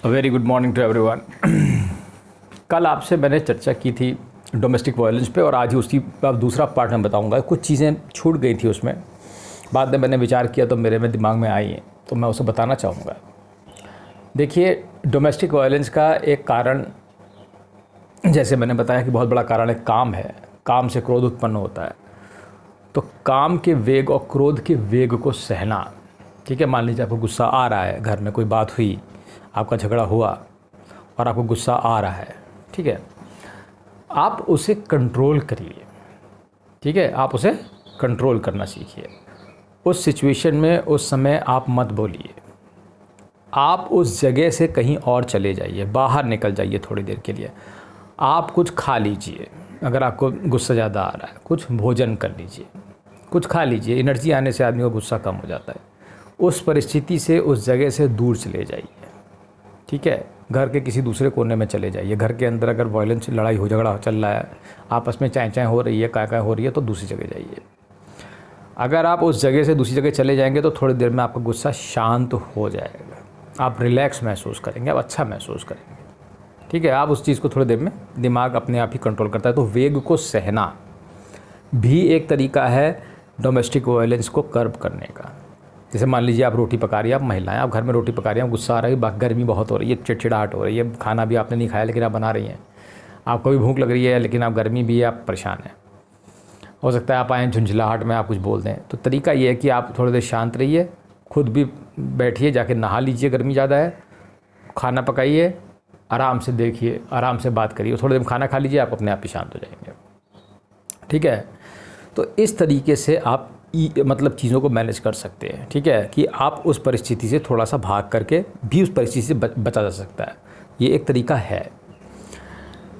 Very good morning to everyone. कल आपसे मैंने चर्चा की थी डोमेस्टिक वायलेंस पे और आज ही उसकी अब दूसरा पार्ट मैं बताऊंगा। कुछ चीज़ें छूट गई थी उसमें, बाद में मैंने विचार किया तो मेरे में दिमाग में आई हैं, तो मैं उसे बताना चाहूँगा। देखिए, डोमेस्टिक वायलेंस का एक कारण, जैसे मैंने बताया कि बहुत बड़ा कारण एक काम है। काम से क्रोध उत्पन्न होता है, तो काम के वेग और क्रोध के वेग को सहना। ठीक है, मान लीजिए आपको गुस्सा आ रहा है, घर में कोई बात हुई, आपका झगड़ा हुआ और आपको गुस्सा आ रहा है। ठीक है, आप उसे कंट्रोल करिए। ठीक है, आप उसे कंट्रोल करना सीखिए। उस सिचुएशन में उस समय आप मत बोलिए, आप उस जगह से कहीं और चले जाइए, बाहर निकल जाइए थोड़ी देर के लिए। आप कुछ खा लीजिए, अगर आपको गुस्सा ज़्यादा आ रहा है कुछ भोजन कर लीजिए, कुछ खा लीजिए। एनर्जी आने से आदमी को गुस्सा कम हो जाता है। उस परिस्थिति से, उस जगह से दूर चले जाइए। ठीक है, घर के किसी दूसरे कोने में चले जाइए। घर के अंदर अगर वायलेंस, लड़ाई हो, झगड़ा चल रहा है, आपस में चाय चाय हो रही है, काय काय हो रही है, तो दूसरी जगह जाइए। अगर आप उस जगह से दूसरी जगह चले जाएंगे तो थोड़ी देर में आपका गुस्सा शांत हो जाएगा, आप रिलैक्स महसूस करेंगे, आप अच्छा महसूस करेंगे। ठीक है, आप उस चीज़ को थोड़ी देर में, दिमाग अपने आप ही कंट्रोल करता है। तो वेग को सहना भी एक तरीका है डोमेस्टिक वायलेंस को कर्ब करने का। जैसे मान लीजिए आप रोटी पका रही है, आप महिलाएं, आप घर में रोटी पका रही हैं, गुस्सा आ रहा है, गर्मी बहुत हो रही है, चिड़चिड़ाहट हो रही है, खाना भी आपने नहीं खाया लेकिन आप बना रही हैं, आपको भी भूख लग रही है लेकिन आप गर्मी भी है, आप परेशान हैं। हो सकता है आप आएँ झुंझलाहट में, आप कुछ बोल दें। तो तरीका ये है कि आप थोड़ी देर शांत रहिए, खुद भी बैठिए, जाके नहा लीजिए, गर्मी ज़्यादा है, खाना पकाइए, आराम से देखिए, आराम से बात करिए, थोड़ी देर खाना खा लीजिए, आप अपने आप ही शांत हो जाएंगे। ठीक है, तो इस तरीके से आप मतलब चीज़ों को मैनेज कर सकते हैं। ठीक है, कि आप उस परिस्थिति से थोड़ा सा भाग करके भी उस परिस्थिति से बचा जा सकता है। ये एक तरीका है।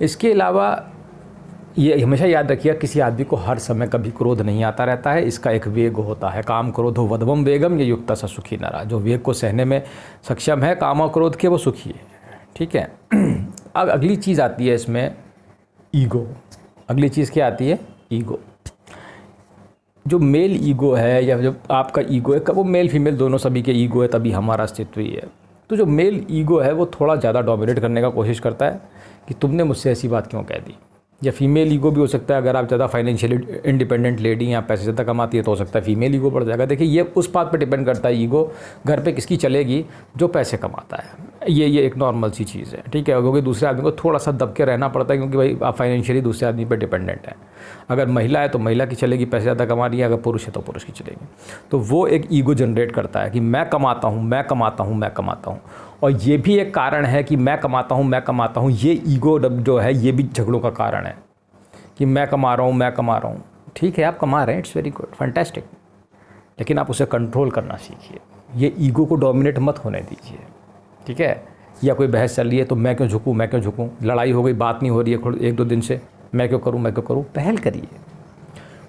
इसके अलावा ये हमेशा याद रखिए, किसी आदमी को हर समय कभी क्रोध नहीं आता रहता है। इसका एक वेग होता है, काम क्रोधो वधवम वेगम ये युक्ता सा सुखी नरा। जो वेग को सहने में सक्षम है काम और क्रोध के, वो सुखी है। ठीक है, अब अगली चीज़ आती है इसमें ईगो। अगली चीज़ क्या आती है? ईगो। जो मेल ईगो है, या जो आपका ईगो है, वो मेल फीमेल दोनों सभी के ईगो है, तभी हमारा अस्तित्व ही है। तो जो मेल ईगो है वो थोड़ा ज़्यादा डोमिनेट करने का कोशिश करता है कि तुमने मुझसे ऐसी बात क्यों कह दी। या फीमेल ईगो भी हो सकता है, अगर आप ज़्यादा फाइनेंशियली इंडिपेंडेंट लेडी या पैसे ज़्यादा कमाती है तो हो सकता है फीमेल ईगो बढ़ जाएगा। देखिए, ये उस बात पर डिपेंड करता है, ईगो घर पे किसकी चलेगी, जो पैसे कमाता है। ये एक नॉर्मल सी चीज़ है। ठीक है, क्योंकि दूसरे आदमी को थोड़ा सा दब के रहना पड़ता है, क्योंकि भाई आप फाइनेंशियली दूसरे आदमी पर डिपेंडेंट है। अगर महिला है तो महिला की चलेगी, पैसे ज़्यादा कमा रही है, अगर पुरुष है तो पुरुष की चलेगी। तो वो एक ईगो जनरेट करता है कि मैं कमाता हूँ, मैं कमाता हूँ, मैं कमाता हूँ। और ये भी एक कारण है कि मैं कमाता हूँ, मैं कमाता हूँ, ये ईगो जो है ये भी झगड़ों का कारण है कि मैं कमा रहा हूँ, मैं कमा रहा हूँ। ठीक है, आप कमा रहे हैं, इट्स वेरी गुड, फैंटास्टिक, लेकिन आप उसे कंट्रोल करना सीखिए। ये ईगो को डोमिनेट मत होने दीजिए। ठीक है, या कोई बहस चल रही है तो मैं क्यों झुकूँ, मैं क्यों झुकूँ, लड़ाई हो गई, बात नहीं हो रही है एक दो दिन से, मैं क्यों करूँ, मैं क्यों करूँ। पहल करिए,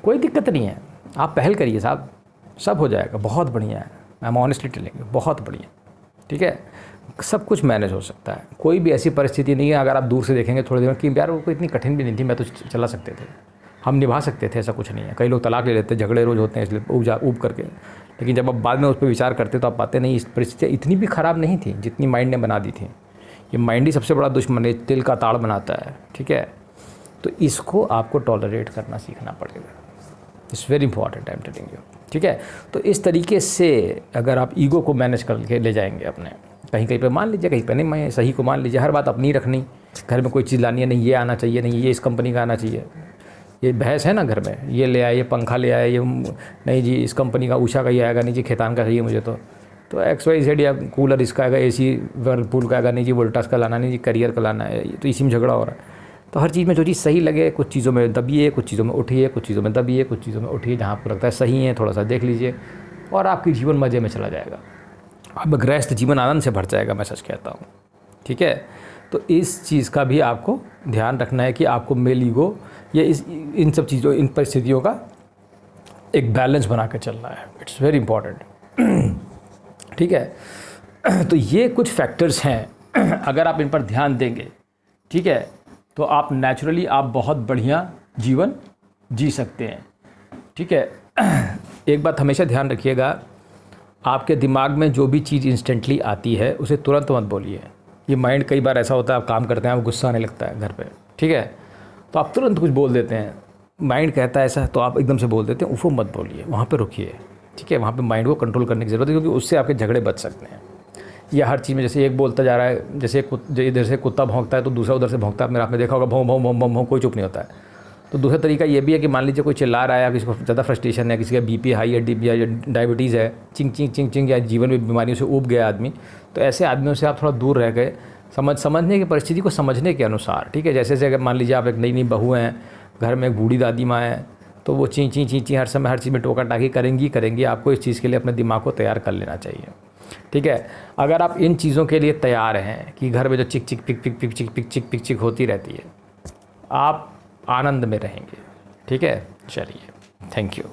कोई दिक्कत नहीं है, आप पहल करिए साहब, सब हो जाएगा, बहुत बढ़िया है। I am honestly telling you, बहुत बढ़िया। ठीक है, सब कुछ मैनेज हो सकता है। कोई भी ऐसी परिस्थिति नहीं है, अगर आप दूर से देखेंगे थोड़ी देर में, कि यार वो कोई इतनी कठिन भी नहीं थी, मैं तो चला सकते थे, हम निभा सकते थे, ऐसा कुछ नहीं है। कई लोग तलाक ले लेते हैं, झगड़े रोज़ होते हैं इसलिए ऊब करके, लेकिन जब आप बाद में उस पर विचार करते तो आप पाते नहीं, इस परिस्थितियाँ इतनी भी ख़राब नहीं थी जितनी माइंड ने बना दी थी। ये माइंड ही सबसे बड़ा दुश्मन है, तिल का ताड़ बनाता है। ठीक है, तो इसको आपको टॉलरेट करना सीखना पड़ेगा। It's very important, I am telling you. ठीक है, तो इस तरीके से अगर आप ईगो को मैनेज करके ले जाएंगे अपने, कहीं कहीं पे मान लीजिए, कहीं पे नहीं, मैं सही को मान लीजिए, हर बात अपनी रखनी, घर में कोई चीज़ लानी है, नहीं ये आना चाहिए, नहीं ये इस कंपनी का आना चाहिए। ये बहस है ना घर में, ये ले आए, ये पंखा ले आए, ये नहीं जी इस कंपनी का उषा का ही आएगा, नहीं जी खेतान का चाहिए मुझे, तो XYZ, या कूलर इसका आएगा, AC वर्लपूल का आएगा, नहीं जी वोल्टास का लाना, नहीं जी करियर का लाना है। तो इसी में झगड़ा हो रहा है। तो हर चीज़ में जो चीज़ सही लगे, कुछ चीज़ों में दबिए, कुछ चीज़ों में उठिए, कुछ चीज़ों में दबिए, कुछ चीज़ों में उठिए, जहाँ आपको लगता है सही है थोड़ा सा देख लीजिए, और आपकी जीवन मज़े में चला जाएगा। अब गृहस्थ जीवन आनंद से भर जाएगा, मैं सच कहता हूँ। ठीक है, तो इस चीज़ का भी आपको ध्यान रखना है कि आपको मेल ईगो या इन सब चीज़ों, इन परिस्थितियों का एक बैलेंस बना के चलना है। It's very important. ठीक है, तो ये कुछ फैक्टर्स हैं, अगर आप इन पर ध्यान देंगे, ठीक है, तो आप नेचुरली आप बहुत बढ़िया जीवन जी सकते हैं। ठीक है, एक बात हमेशा ध्यान रखिएगा, आपके दिमाग में जो भी चीज़ इंस्टेंटली आती है उसे तुरंत मत बोलिए। ये माइंड कई बार ऐसा होता है, आप काम करते हैं, आप गुस्सा आने लगता है घर पे, ठीक है, तो आप तुरंत कुछ बोल देते हैं, माइंड कहता है ऐसा, तो आप एकदम से बोल देते हैं, उफ़ो मत बोलिए, वहाँ पे रुकिए, ठीक है, वहाँ पे माइंड को कंट्रोल करने की ज़रूरत है, क्योंकि उससे आपके झगड़े बच सकते हैं। या हर चीज़ में जैसे एक बोलता जा रहा है, जैसे इधर से कुत्ता भौंकता है तो दूसरा उधर से भौंकता है, आपने देखा होगा, भौं भौं भौं भौं भौं, कोई चुप नहीं होता है। तो दूसरा तरीका ये भी है कि मान लीजिए कोई चिल्ला रहा है, या किसी को ज़्यादा फ्रस्ट्रेशन है, किसी का बीपी हाई है या डायबिटीज़ है, चिंग चिंग चिंग चिंग, या जीवन में बीमारियों से ऊब गया आदमी, तो ऐसे आदमियों से आप थोड़ा दूर रह गए, समझने की परिस्थिति को समझने के अनुसार, ठीक है। जैसे अगर मान लीजिए आप एक नई बहू हैं, घर में एक बूढ़ी दादी माँ है, तो वो ची ची ची ची हर समय हर चीज़ में टोका टाकी करेंगी। आपको इस चीज़ के लिए अपने दिमाग को तैयार कर लेना चाहिए, ठीक है। अगर आप इन चीज़ों के लिए तैयार हैं कि घर में जो चिक चिक पिक पिक पिक चिक पिक चिक पिक चिक होती रहती है, आप आनंद में रहेंगे, ठीक है। चलिए, थैंक यू।